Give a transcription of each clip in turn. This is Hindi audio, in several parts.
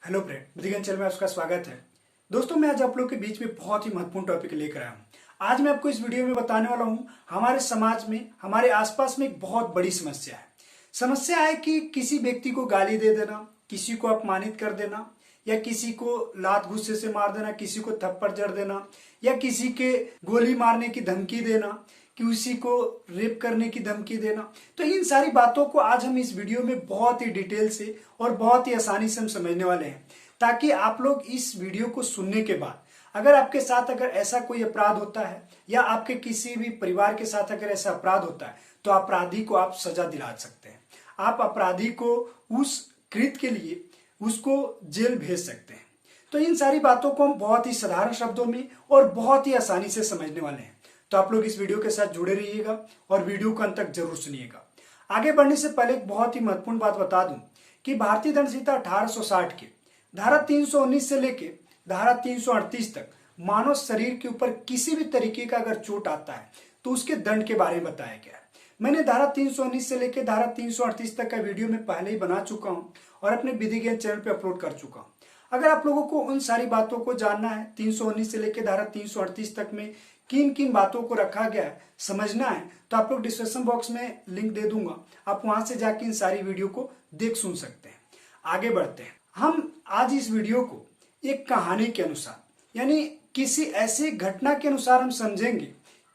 हेलो फ्रेंड, बुद्धिज्ञान चैनल में आपका स्वागत है। दोस्तों, मैं आज आप लोग के बीच में बहुत ही महत्वपूर्ण टॉपिक लेकर आया हूँ। आज मैं आपको इस वीडियो में बताने वाला हूँ हमारे समाज में, हमारे आसपास में एक बहुत बड़ी समस्या है। समस्या है कि किसी व्यक्ति को गाली दे देना, किसी को अपमानित कर देना, या किसी को लात गुस्से से मार देना, किसी को थप्पड़ जड़ देना, या किसी के गोली मारने की धमकी देना, किसी को रेप करने की धमकी देना। तो इन सारी बातों को आज हम इस वीडियो में बहुत ही डिटेल से और बहुत ही आसानी से हम समझने वाले हैं, ताकि आप लोग इस वीडियो को सुनने के बाद अगर आपके साथ अगर ऐसा कोई अपराध होता है या आपके किसी भी परिवार के साथ अगर ऐसा अपराध होता है तो अपराधी को आप सजा दिला सकते हैं। आप अपराधी को उस कृत्य के लिए उसको जेल भेज सकते हैं। तो इन सारी बातों को हम बहुत ही साधारण शब्दों में और बहुत ही आसानी से समझने वाले हैं। तो आप लोग इस वीडियो के साथ जुड़े रहिएगा और वीडियो को अंत तक जरूर सुनिएगा। आगे बढ़ने से पहले एक बहुत ही महत्वपूर्ण बात बता दूं कि भारतीय दंड संहिता 1860 के धारा 319 से लेके धारा 338 तक मानव शरीर के ऊपर किसी भी तरीके का अगर चोट आता है तो उसके दंड के बारे में बताया गया है। मैंने धारा 319 से लेकर धारा 338 तक का वीडियो में पहले ही बना चुका हूं और अपने विधिज्ञान चैनल पे अपलोड कर चुका हूं। अगर आप लोगों को उन सारी बातों को जानना है, 319 से लेकर धारा 338 तक में किन किन बातों को रखा गया है समझना है, तो आप लोग डिस्क्रिप्शन बॉक्स में लिंक दे दूंगा, आप वहां से जाके इन सारी वीडियो को देख सुन सकते हैं। आगे बढ़ते हैं। हम आज इस वीडियो को एक कहानी के अनुसार यानी किसी ऐसी घटना के अनुसार हम समझेंगे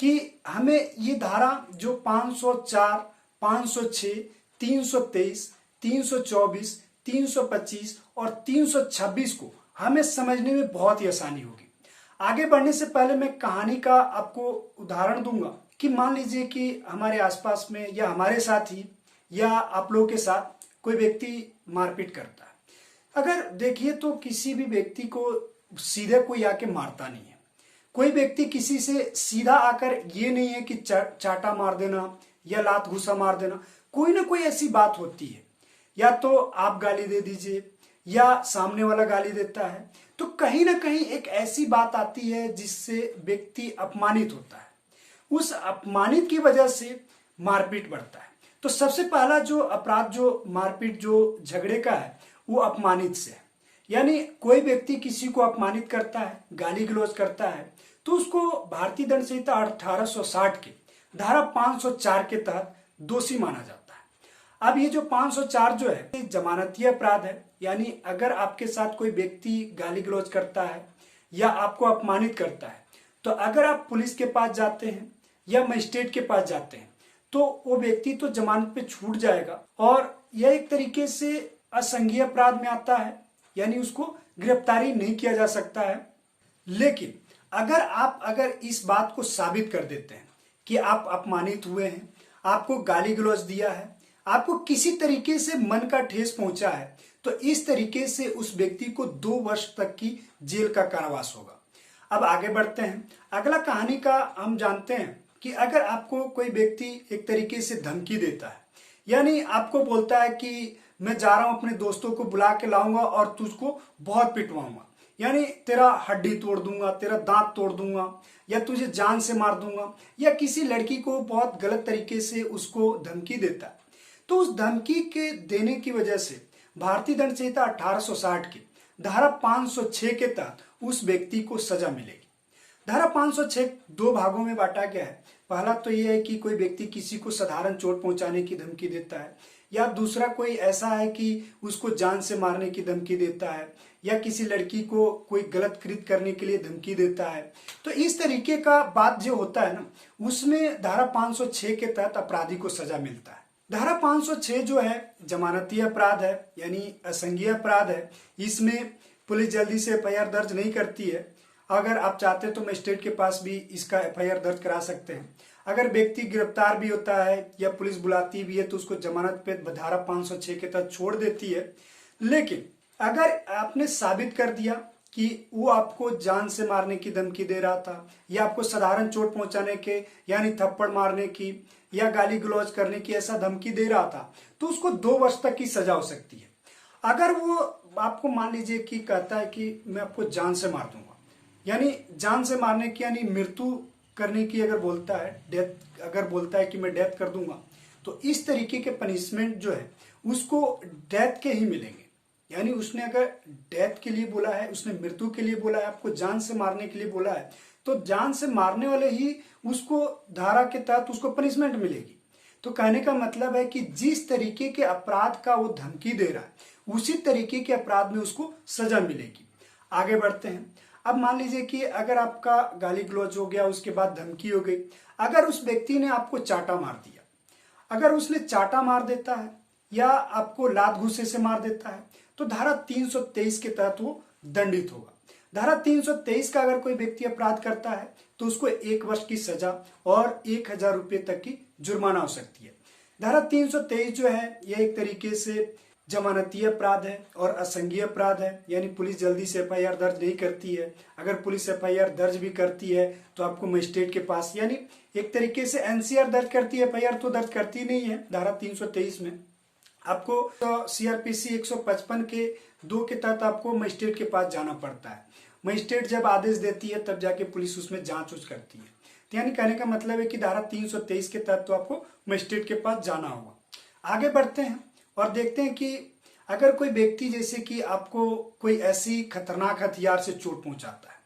कि हमें ये धारा जो 504, 506, 323, 324, 325 और 326 को हमें समझने में बहुत ही आसानी होगी। आगे बढ़ने से पहले मैं कहानी का आपको उदाहरण दूंगा कि मान लीजिए कि हमारे आसपास में या हमारे साथ ही या आप लोगों के साथ कोई व्यक्ति मारपीट करता है। अगर देखिए तो किसी भी व्यक्ति को सीधे कोई आके मारता नहीं है। कोई व्यक्ति किसी से सीधा आकर ये नहीं है कि चाटा मार देना या लात घूसा मार देना। कोई ना कोई ऐसी बात होती है, या तो आप गाली दे दीजिए या सामने वाला गाली देता है, तो कहीं ना कहीं एक ऐसी बात आती है जिससे व्यक्ति अपमानित होता है। उस अपमानित की वजह से मारपीट बढ़ता है। तो सबसे पहला जो अपराध, जो मारपीट, जो झगड़े का है, वो अपमानित से है। यानी कोई व्यक्ति किसी को अपमानित करता है, गाली गलौज करता है, तो उसको भारतीय दंड संहिता 1860 के धारा 504 के तहत दोषी माना जाता है। अब ये जो 504 जो है जमानतीय अपराध है। यानी अगर आपके साथ कोई व्यक्ति गाली गलौज करता है या आपको अपमानित करता है, तो अगर आप पुलिस के पास जाते हैं या मजिस्ट्रेट के पास जाते हैं तो वो व्यक्ति तो जमानत पे छूट जाएगा और यह एक तरीके से असंज्ञेय अपराध में आता है, यानी उसको गिरफ्तारी नहीं किया जा सकता है। लेकिन अगर इस बात को साबित कर देते हैं कि आप अपमानित हुए हैं, आपको गाली गलौज दिया है, आपको किसी तरीके से मन का ठेस पहुंचा है, तो इस तरीके से उस व्यक्ति को 2 वर्ष तक की जेल का कारावास होगा। अब आगे बढ़ते हैं। अगला कहानी का हम जानते हैं कि अगर आपको कोई व्यक्ति एक तरीके से धमकी देता है, यानी आपको बोलता है कि मैं जा रहा हूं अपने दोस्तों को बुला के लाऊंगा और तुझको बहुत पिटवाऊंगा, यानी तेरा हड्डी तोड़ दूंगा, तेरा दांत तोड़ दूंगा, या तुझे जान से मार दूंगा, या किसी लड़की को बहुत गलत तरीके से उसको धमकी देता है, तो उस धमकी के देने की वजह से भारतीय दंड संहिता 1860 की धारा 506 के तहत उस व्यक्ति को सजा मिलेगी। धारा 506 2 भागों में बांटा गया है। पहला तो यह है कि कोई व्यक्ति किसी को साधारण चोट पहुंचाने की धमकी देता है, या दूसरा कोई ऐसा है कि उसको जान से मारने की धमकी देता है, या किसी लड़की को कोई गलत कृत्य करने के लिए धमकी देता है। तो इस तरीके का बात जो होता है ना, उसमें धारा 506 के तहत अपराधी को सजा मिलता है। धारा 506 जो है जमानतीय अपराध है, यानी असंज्ञेय अपराध है। इसमें पुलिस जल्दी से एफआईआर दर्ज नहीं करती है। अगर आप चाहते हैं तो मजिस्ट्रेट के पास भी इसका एफआईआर दर्ज करा सकते हैं। अगर व्यक्ति गिरफ्तार भी होता है या पुलिस बुलाती भी है तो उसको जमानत पे धारा 506 के तहत छोड़ देती है। लेकिन अगर आपने साबित कर दिया कि वो आपको जान से मारने की धमकी दे रहा था, या आपको साधारण चोट पहुंचाने के यानी थप्पड़ मारने की या गाली गलौज करने की ऐसा धमकी दे रहा था, तो उसको 2 वर्ष तक की सजा हो सकती है। अगर वो आपको मान लीजिए कि कहता है कि मैं आपको जान से मार दूंगा, यानी जान से मारने की यानी मृत्यु करने की अगर बोलता है, डेथ अगर बोलता है कि मैं डेथ कर दूंगा, तो इस तरीके के पनिशमेंट जो है उसको डेथ के ही मिलेंगे। यानी उसने अगर डेथ के लिए बोला है, उसने मृत्यु के लिए बोला है, आपको जान से मारने के लिए बोला है, तो जान से मारने वाले ही उसको धारा के तहत उसको पनिशमेंट मिलेगी। तो कहने का मतलब है कि जिस तरीके के अपराध का वो धमकी दे रहा है उसी तरीके के अपराध में उसको सजा मिलेगी। आगे बढ़ते हैं। अब मान लीजिए कि अगर आपका गाली गलौज हो गया, उसके बाद धमकी हो गई, अगर उस व्यक्ति ने आपको चाटा मार दिया, अगर उसने चाटा मार देता है या आपको लात घूंसे से मार देता है, तो धारा 323 के तहत वो दंडित होगा। धारा 323 का अगर कोई व्यक्ति अपराध करता है तो उसको 1 वर्ष की सजा और 1000 रुपये तक की जुर्माना हो सकती है। धारा 323 जो है यह एक तरीके से जमानतीय अपराध है और असंज्ञेय अपराध है, यानी पुलिस जल्दी से एफआईआर दर्ज नहीं करती है। अगर पुलिस एफआईआर दर्ज भी करती है तो आपको मजिस्ट्रेट के पास, यानी एक तरीके से एनसीआर दर्ज करती है, एफआईआर तो दर्ज करती नहीं है। धारा 323 में आपको तो सीआरपीसी 155 के 2 के तहत आपको मजिस्ट्रेट के पास जाना पड़ता है। मजिस्ट्रेट जब आदेश देती है तब जाके पुलिस उसमें जांच उच करती है। तो यानी कहने का मतलब है कि धारा 323 के तहत तो आपको मजिस्ट्रेट के पास जाना होगा। आगे बढ़ते हैं और देखते हैं कि अगर कोई व्यक्ति जैसे कि आपको कोई ऐसी खतरनाक हथियार से चोट पहुंचाता है,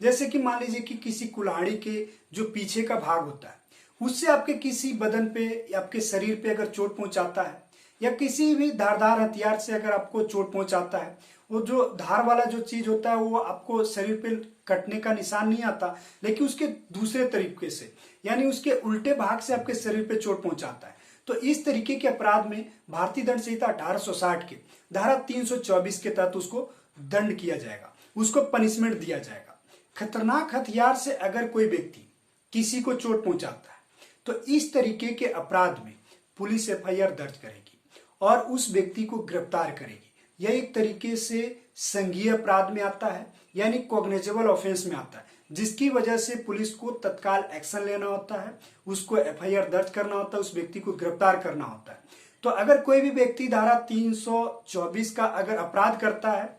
जैसे कि मान लीजिए कि किसी कुल्हाड़ी के जो पीछे का भाग होता है उससे आपके किसी बदन पे या आपके शरीर पे अगर चोट पहुंचाता है, या किसी भी धारदार हथियार से अगर आपको चोट पहुंचाता है, वो जो धार वाला जो चीज होता है वो आपको शरीर पे कटने का निशान नहीं आता, लेकिन उसके दूसरे तरीके से, यानी उसके उल्टे भाग से आपके शरीर पे चोट पहुंचाता है, तो इस तरीके के अपराध में भारतीय दंड संहिता 1860 के धारा 324 के तहत उसको दंड किया जाएगा, उसको पनिशमेंट दिया जाएगा। खतरनाक हथियार से अगर कोई व्यक्ति किसी को चोट पहुंचाता है तो इस तरीके के अपराध में पुलिस एफआईआर दर्ज करेगी और उस व्यक्ति को गिरफ्तार करेगी। यह एक तरीके से संज्ञेय अपराध में आता है, यानी कॉग्निजेबल ऑफेंस में आता है, जिसकी वजह से पुलिस को तत्काल एक्शन लेना होता है, उसको एफआईआर दर्ज करना होता है, उस व्यक्ति को गिरफ्तार करना होता है। तो अगर कोई भी व्यक्ति धारा 324 का अगर अपराध करता है,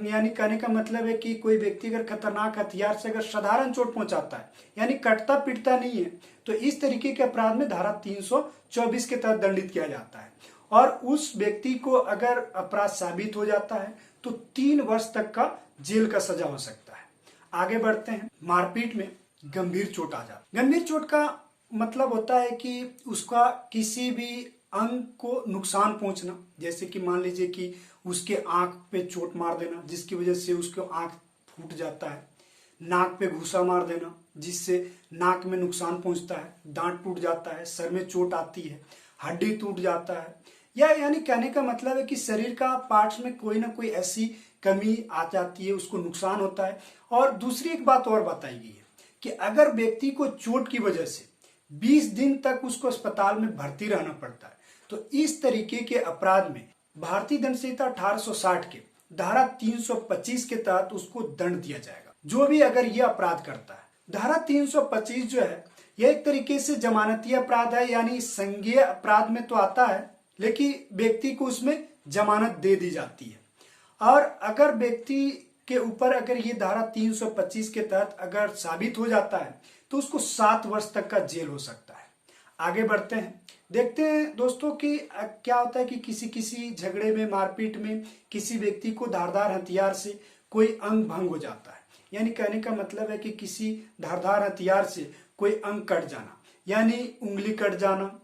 यानी कहने का मतलब है कि कोई व्यक्ति अगर खतरनाक हथियार से अगर साधारण चोट पहुंचाता है, यानी कटता पिटता नहीं है, तो इस तरीके के अपराध में धारा 324 के तहत दंडित किया जाता है। और उस व्यक्ति को अगर अपराध साबित हो जाता है तो 3 वर्ष तक का जेल का सजा हो सकता है। आगे बढ़ते हैं। मारपीट में गंभीर चोट आ जाती है। गंभीर चोट का मतलब होता है कि उसका किसी भी अंग को नुकसान पहुंचना, जैसे कि मान लीजिए कि उसके आंख पे चोट मार देना जिसकी वजह से उसको आंख फूट जाता है, नाक पे घूसा मार देना जिससे नाक में नुकसान पहुंचता है, दांत टूट जाता है, सर में चोट आती है, हड्डी टूट जाता है, या यानी कहने का मतलब है कि शरीर का पार्ट्स में कोई ना कोई ऐसी कमी आ जाती है, उसको नुकसान होता है। और दूसरी एक बात और बताई गई है कि अगर व्यक्ति को चोट की वजह से 20 दिन तक उसको अस्पताल में भर्ती रहना पड़ता है, तो इस तरीके के अपराध में भारतीय दंड संहिता 1860 के धारा 325 के तहत उसको दंड दिया जाएगा, जो भी अगर यह अपराध करता है। धारा 325 जो है यह एक तरीके से जमानतीय अपराध है, यानी संज्ञेय अपराध में तो आता है लेकिन व्यक्ति को उसमें जमानत दे दी जाती है। और अगर व्यक्ति के ऊपर अगर ये धारा 325 के तहत अगर साबित हो जाता है तो उसको 7 वर्ष तक का जेल हो सकता है। आगे बढ़ते हैं, देखते हैं दोस्तों कि क्या होता है कि किसी किसी झगड़े में, मारपीट में किसी व्यक्ति को धारदार हथियार से कोई अंग भंग हो जाता है, यानी कहने का मतलब है कि किसी धारदार हथियार से कोई अंग कट जाना, यानी उंगली कट जाना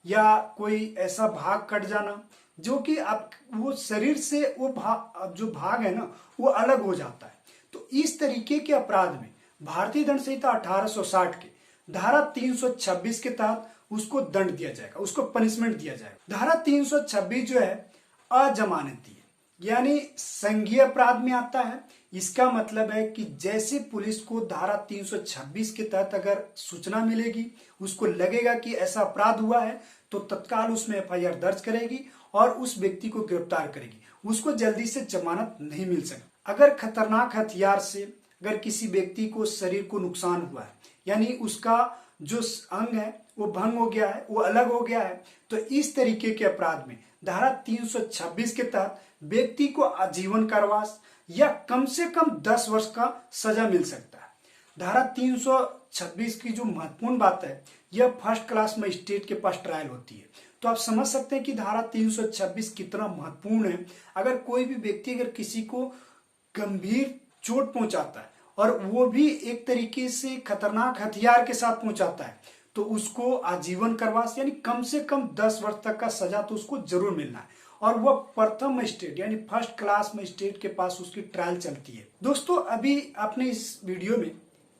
या कोई ऐसा भाग कट जाना जो कि आप वो शरीर से वो भाग, जो भाग है ना वो अलग हो जाता है। तो इस तरीके के अपराध में भारतीय दंड संहिता 1860 के धारा 326 के तहत उसको दंड दिया जाएगा, उसको पनिशमेंट दिया जाएगा। धारा 326 जो है अजमानती है, यानी संज्ञेय अपराध में आता है। इसका मतलब है कि जैसे पुलिस को धारा 326 के तहत अगर सूचना मिलेगी, उसको लगेगा कि ऐसा अपराध हुआ है, तो तत्काल उसमें एफआईआर दर्ज करेगी और उस व्यक्ति को गिरफ्तार करेगी, उसको जल्दी से जमानत नहीं मिल सकती। अगर खतरनाक हथियार से अगर किसी व्यक्ति को शरीर को नुकसान हुआ है, यानी उसका जो अंग है वो भंग हो गया है, वो अलग हो गया है, तो इस तरीके के अपराध में धारा 326 के तहत व्यक्ति को आजीवन कारावास या कम से कम 10 वर्ष का सजा मिल सकता है। धारा 326 की जो महत्वपूर्ण बात है, यह फर्स्ट क्लास मजिस्ट्रेट के पास ट्रायल होती है, तो आप समझ सकते हैं कि धारा 326 कितना महत्वपूर्ण है। अगर कोई भी व्यक्ति अगर किसी को गंभीर चोट पहुंचाता है और वो भी एक तरीके से खतरनाक हथियार के साथ पहुंचाता है, तो उसको आजीवन कारावास यानी कम से कम 10 वर्ष तक का सजा तो उसको जरूर मिलना है। और वह प्रथम मजिस्ट्रेट यानी फर्स्ट क्लास मजिस्ट्रेट के पास उसकी ट्रायल चलती है। दोस्तों, अभी आपने इस वीडियो में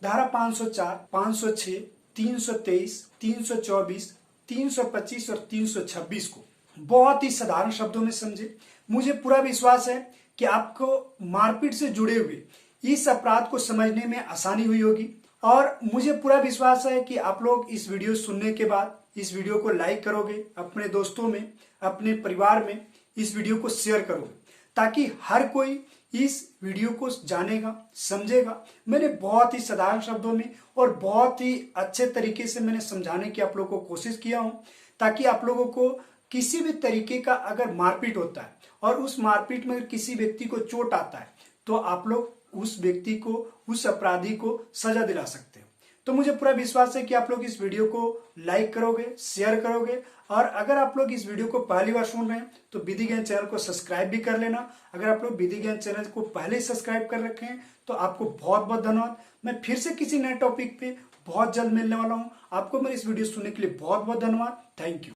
धारा 504, 506, 323, 324, 325 और 326 को बहुत ही साधारण शब्दों में समझे। मुझे पूरा विश्वास है कि आपको मारपीट से जुड़े हुए इस अपराध को समझने में आसानी हुई होगी, और मुझे पूरा विश्वास है कि आप लोग इस वीडियो सुनने के बाद इस वीडियो को लाइक करोगे, अपने दोस्तों में, अपने परिवार में इस वीडियो को शेयर करोगे, ताकि हर कोई इस वीडियो को जानेगा, समझेगा। मैंने बहुत ही साधारण शब्दों में और बहुत ही अच्छे तरीके से मैंने समझाने की आप लोगों को कोशिश किया हूं, ताकि आप लोगों को किसी भी तरीके का अगर मारपीट होता है और उस मारपीट में किसी व्यक्ति को चोट आता है, तो आप लोग उस व्यक्ति को, उस अपराधी को सजा दिला सकते हो। तो मुझे पूरा विश्वास है कि आप लोग इस वीडियो को लाइक करोगे, शेयर करोगे, और अगर आप लोग इस वीडियो को पहली बार सुन रहे हैं तो विधि ज्ञान चैनल को सब्सक्राइब भी कर लेना। अगर आप लोग विधि ज्ञान चैनल को पहले ही सब्सक्राइब कर रखे हैं तो आपको बहुत बहुत धन्यवाद। मैं फिर से किसी नए टॉपिक पे बहुत जल्द मिलने वाला हूं। आपको मेरी इस वीडियो सुनने के लिए बहुत बहुत धन्यवाद। Thank you.